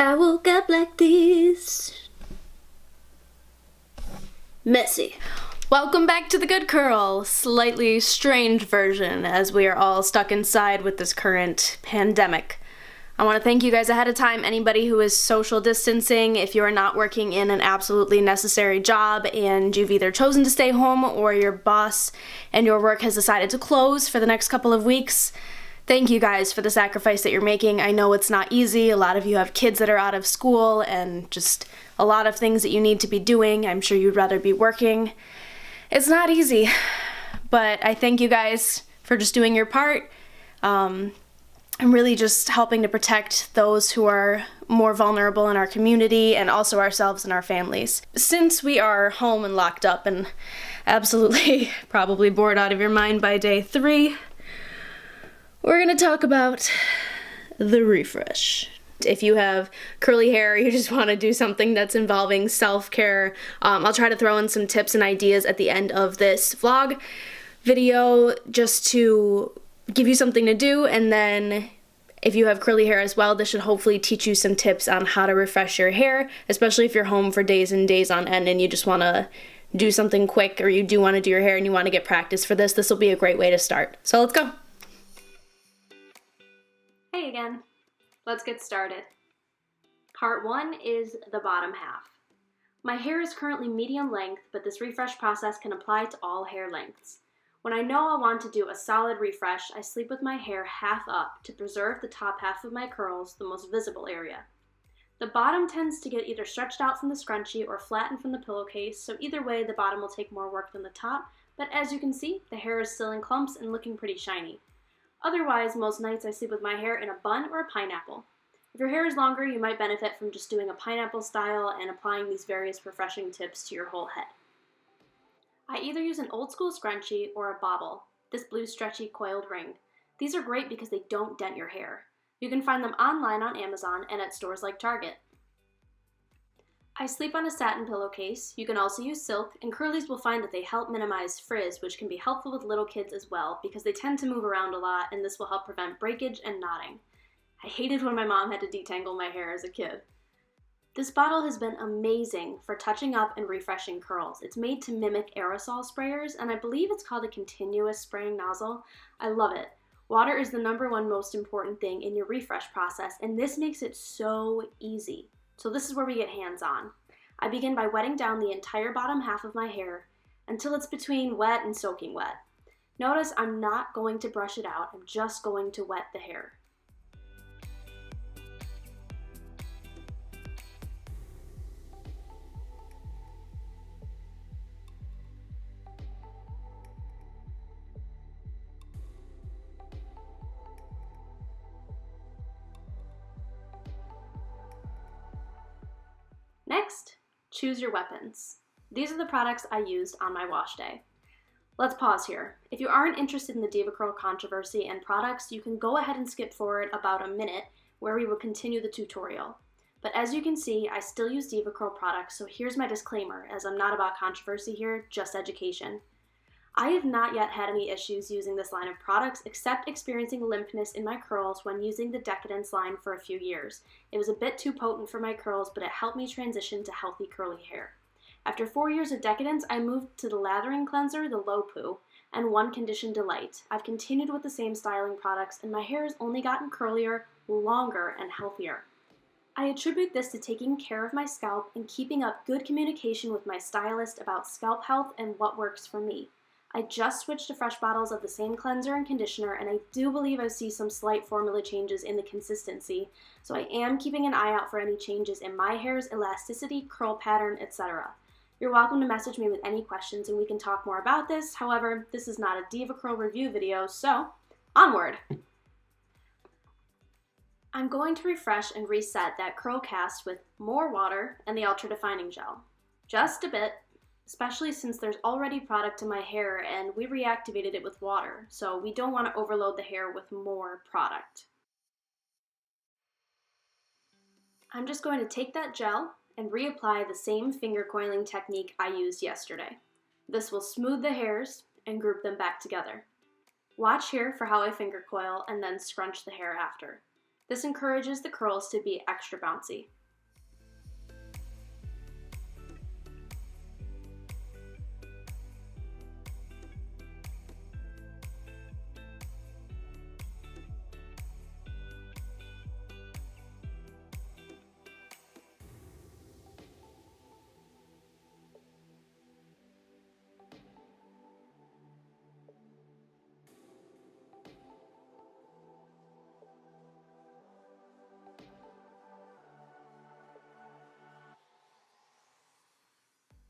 I woke up like this. Messy. Welcome back to The Good Curl, slightly strange version as we are all stuck inside with this current pandemic. I want to thank you guys ahead of time, anybody who is social distancing. If you are not working in an absolutely necessary job and you've either chosen to stay home or your boss and your work has decided to close for the next couple of weeks, thank you guys for the sacrifice that you're making. I know it's not easy. A lot of you have kids that are out of school and just a lot of things that you need to be doing. I'm sure you'd rather be working. It's not easy, but I thank you guys for just doing your part. And really just helping to protect those who are more vulnerable in our community and also ourselves and our families. Since we are home and locked up and absolutely probably bored out of your mind by day 3, we're going to talk about the refresh. If you have curly hair, you just want to do something that's involving self-care, I'll try to throw in some tips and ideas at the end of this vlog video just to give you something to do, and then if you have curly hair as well, this should hopefully teach you some tips on how to refresh your hair, especially if you're home for days and days on end and you just want to do something quick, or you do want to do your hair and you want to get practice for this. This will be a great way to start. So let's go. Hey again. Let's get started. Part 1 is the bottom half. My hair is currently medium length, but this refresh process can apply to all hair lengths. When I know I want to do a solid refresh, I sleep with my hair half up to preserve the top half of my curls, the most visible area. The bottom tends to get either stretched out from the scrunchie or flattened from the pillowcase, so either way the bottom will take more work than the top, but as you can see, the hair is still in clumps and looking pretty shiny. Otherwise, most nights I sleep with my hair in a bun or a pineapple. If your hair is longer, you might benefit from just doing a pineapple style and applying these various refreshing tips to your whole head. I either use an old school scrunchie or a bobble, this blue stretchy coiled ring. These are great because they don't dent your hair. You can find them online on Amazon and at stores like Target. I sleep on a satin pillowcase. You can also use silk, and Curlies will find that they help minimize frizz, which can be helpful with little kids as well because they tend to move around a lot, and this will help prevent breakage and knotting. I hated when my mom had to detangle my hair as a kid. This bottle has been amazing for touching up and refreshing curls. It's made to mimic aerosol sprayers, and I believe it's called a continuous spraying nozzle. I love it. Water is the #1 most important thing in your refresh process, and this makes it so easy. So this is where we get hands-on. I begin by wetting down the entire bottom half of my hair until it's between wet and soaking wet. Notice I'm not going to brush it out, I'm just going to wet the hair. Next, choose your weapons. These are the products I used on my wash day. Let's pause here. If you aren't interested in the DevaCurl controversy and products, you can go ahead and skip forward about a minute where we will continue the tutorial. But as you can see, I still use DevaCurl products, so here's my disclaimer, as I'm not about controversy here, just education. I have not yet had any issues using this line of products except experiencing limpness in my curls when using the Decadence line for a few years. It was a bit too potent for my curls, but it helped me transition to healthy curly hair. After 4 years of Decadence, I moved to the lathering cleanser, the Low Poo, and One Condition Delight. I've continued with the same styling products, and my hair has only gotten curlier, longer, and healthier. I attribute this to taking care of my scalp and keeping up good communication with my stylist about scalp health and what works for me. I just switched to fresh bottles of the same cleanser and conditioner, and I do believe I see some slight formula changes in the consistency, so I am keeping an eye out for any changes in my hair's elasticity, curl pattern, etc. You're welcome to message me with any questions and we can talk more about this. However, this is not a DevaCurl review video, so onward! I'm going to refresh and reset that curl cast with more water and the Ultra Defining Gel. Just a bit, especially since there's already product in my hair and we reactivated it with water, so we don't want to overload the hair with more product. I'm just going to take that gel and reapply the same finger coiling technique I used yesterday. This will smooth the hairs and group them back together. Watch here for how I finger coil and then scrunch the hair after. This encourages the curls to be extra bouncy.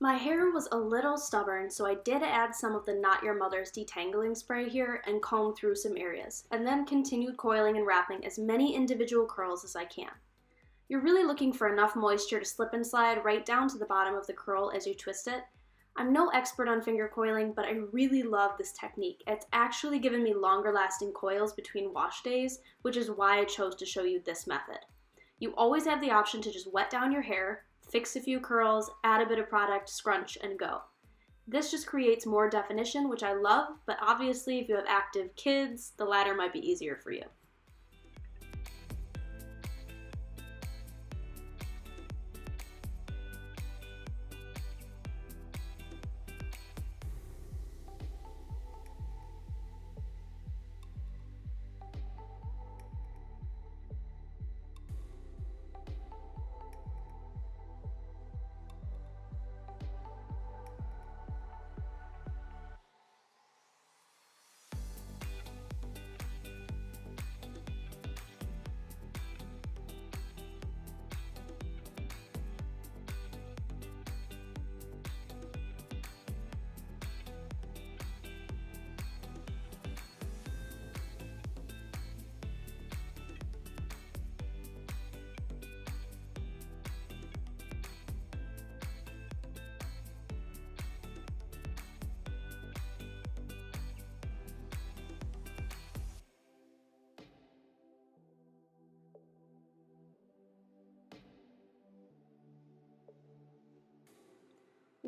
My hair was a little stubborn, so I did add some of the Not Your Mother's detangling spray here and comb through some areas, and then continued coiling and wrapping as many individual curls as I can. You're really looking for enough moisture to slip and slide right down to the bottom of the curl as you twist it. I'm no expert on finger coiling, but I really love this technique. It's actually given me longer lasting coils between wash days, which is why I chose to show you this method. You always have the option to just wet down your hair, fix a few curls, add a bit of product, scrunch, and go. This just creates more definition, which I love, but obviously if you have active kids, the latter might be easier for you.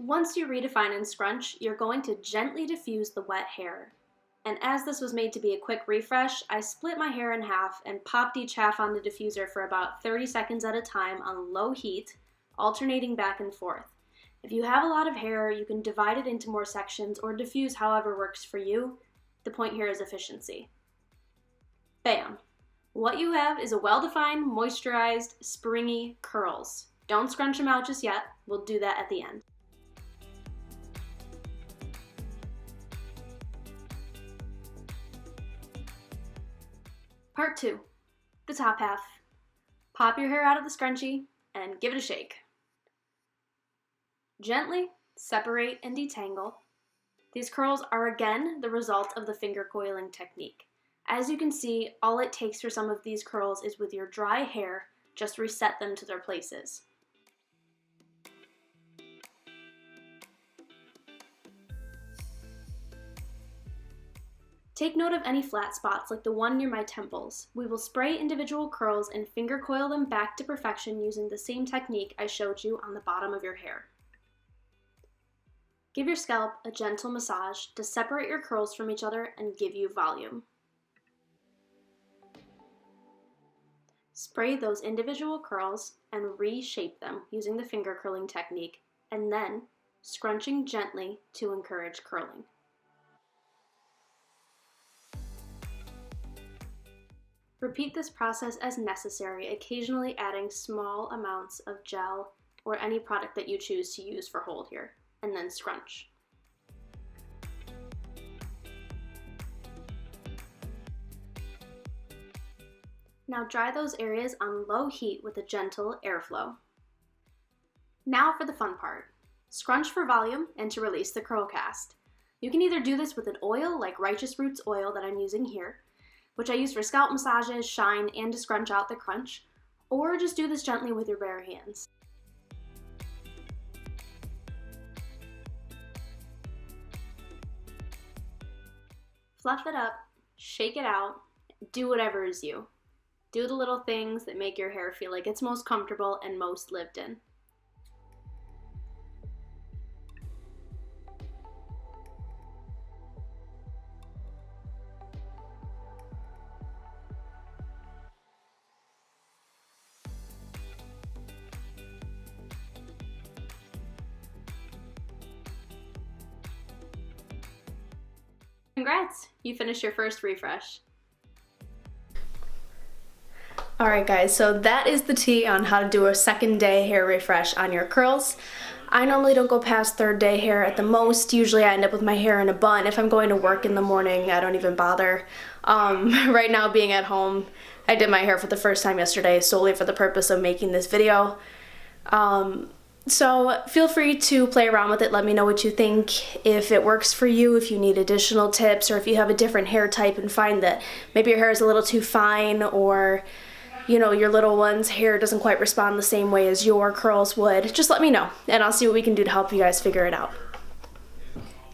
Once you redefine and scrunch, you're going to gently diffuse the wet hair. And as this was made to be a quick refresh, I split my hair in half and popped each half on the diffuser for about 30 seconds at a time on low heat, alternating back and forth. If you have a lot of hair, you can divide it into more sections or diffuse however works for you. The point here is efficiency. Bam! What you have is a well-defined, moisturized, springy curls. Don't scrunch them out just yet. We'll do that at the end. Part 2, the top half. Pop your hair out of the scrunchie and give it a shake. Gently separate and detangle. These curls are again the result of the finger coiling technique. As you can see, all it takes for some of these curls is with your dry hair, just reset them to their places. Take note of any flat spots like the one near my temples. We will spray individual curls and finger coil them back to perfection using the same technique I showed you on the bottom of your hair. Give your scalp a gentle massage to separate your curls from each other and give you volume. Spray those individual curls and reshape them using the finger curling technique, and then scrunching gently to encourage curling. Repeat this process as necessary, occasionally adding small amounts of gel or any product that you choose to use for hold here, and then scrunch. Now dry those areas on low heat with a gentle airflow. Now for the fun part. Scrunch for volume and to release the curl cast. You can either do this with an oil like Righteous Roots oil that I'm using here, which I use for scalp massages, shine, and to scrunch out the crunch, or just do this gently with your bare hands. Fluff it up, shake it out, do whatever is you. Do the little things that make your hair feel like it's most comfortable and most lived in. Congrats! You finished your first refresh. Alright guys, so that is the tea on how to do a second day hair refresh on your curls. I normally don't go past third day hair at the most. Usually I end up with my hair in a bun. If I'm going to work in the morning, I don't even bother. Right now, being at home, I did my hair for the first time yesterday solely for the purpose of making this video. So feel free to play around with it. Let me know what you think, if it works for you, if you need additional tips, or if you have a different hair type and find that maybe your hair is a little too fine, or you know, your little one's hair doesn't quite respond the same way as your curls would. Just let me know, and I'll see what we can do to help you guys figure it out.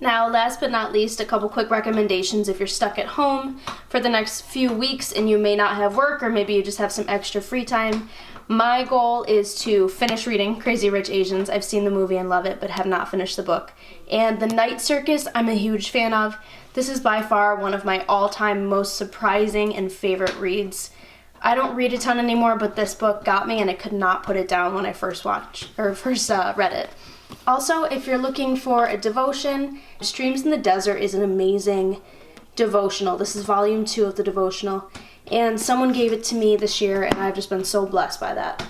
Now, last but not least, a couple quick recommendations if you're stuck at home for the next few weeks and you may not have work, or maybe you just have some extra free time. My goal is to finish reading Crazy Rich Asians. I've seen the movie and love it, but have not finished the book. And The Night Circus, I'm a huge fan of. This is by far one of my all-time most surprising and favorite reads. I don't read a ton anymore, but this book got me and I could not put it down when I first read it. Also, if you're looking for a devotion, Streams in the Desert is an amazing devotional. This is volume 2 of the devotional, and someone gave it to me this year and I've just been so blessed by that.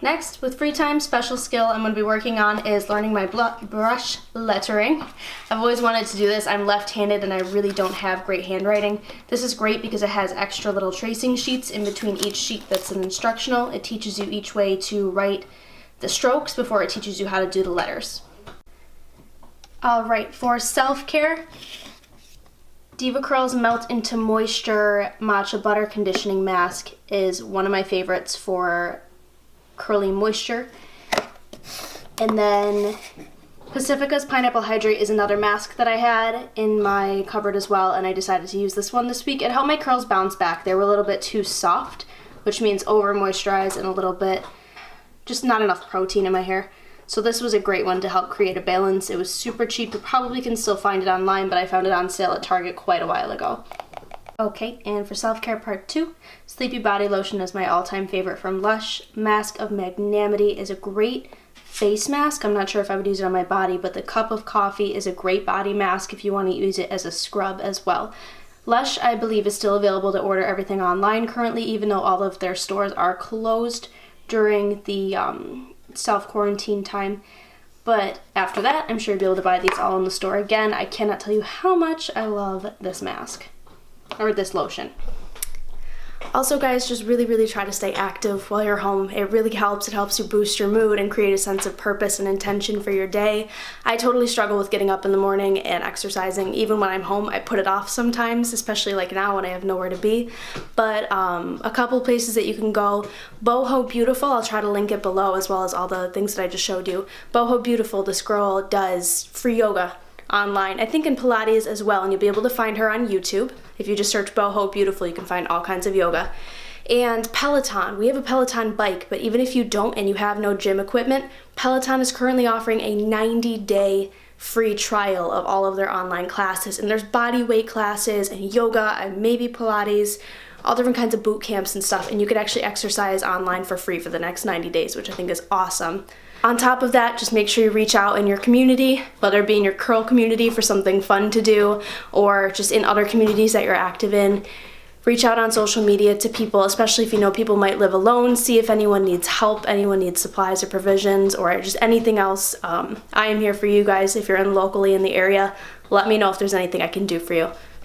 Next, with free time, special skill I'm going to be working on is learning my brush lettering. I've always wanted to do this. I'm left-handed and I really don't have great handwriting. This is great because it has extra little tracing sheets in between each sheet that's an instructional. It teaches you each way to write the strokes before it teaches you how to do the letters. Alright, for self-care, Diva Curls Melt into Moisture Matcha Butter Conditioning Mask is one of my favorites for curly moisture. And then Pacifica's Pineapple Hydrate is another mask that I had in my cupboard as well, and I decided to use this one this week. It helped my curls bounce back. They were a little bit too soft, which means over moisturized and a little bit just not enough protein in my hair. So this was a great one to help create a balance. It was super cheap. You probably can still find it online, but I found it on sale at Target quite a while ago. Okay, and for self-care part 2, Sleepy Body Lotion is my all-time favorite from Lush. Mask of Magnanimity is a great face mask. I'm not sure if I would use it on my body, but the Cup of Coffee is a great body mask if you want to use it as a scrub as well. Lush, I believe, is still available to order everything online currently, even though all of their stores are closed during the self-quarantine time. But after that, I'm sure you'll be able to buy these all in the store. Again, I cannot tell you how much I love this mask. Or this lotion. Also guys, just really try to stay active while you're home. It really helps. It helps you boost your mood and create a sense of purpose and intention for your day. I totally struggle with getting up in the morning and exercising. Even when I'm home, I put it off sometimes, especially like now when I have nowhere to be. But a couple places that you can go. Boho Beautiful, I'll try to link it below, as well as all the things that I just showed you. Boho Beautiful, this girl does free yoga online, I think in Pilates as well, and you'll be able to find her on YouTube. If you just search Boho Beautiful, you can find all kinds of yoga. And Peloton, we have a Peloton bike, but even if you don't and you have no gym equipment, Peloton is currently offering a 90-day free trial of all of their online classes, and there's body weight classes and yoga and maybe Pilates, all different kinds of boot camps and stuff, and you could actually exercise online for free for the next 90 days, which I think is awesome. On top of that, just make sure you reach out in your community, whether it be in your curl community for something fun to do, or just in other communities that you're active in. Reach out on social media to people, especially if you know people might live alone. See if anyone needs help, anyone needs supplies or provisions, or just anything else. I am here for you guys if you're locally in the area. Let me know if there's anything I can do for you.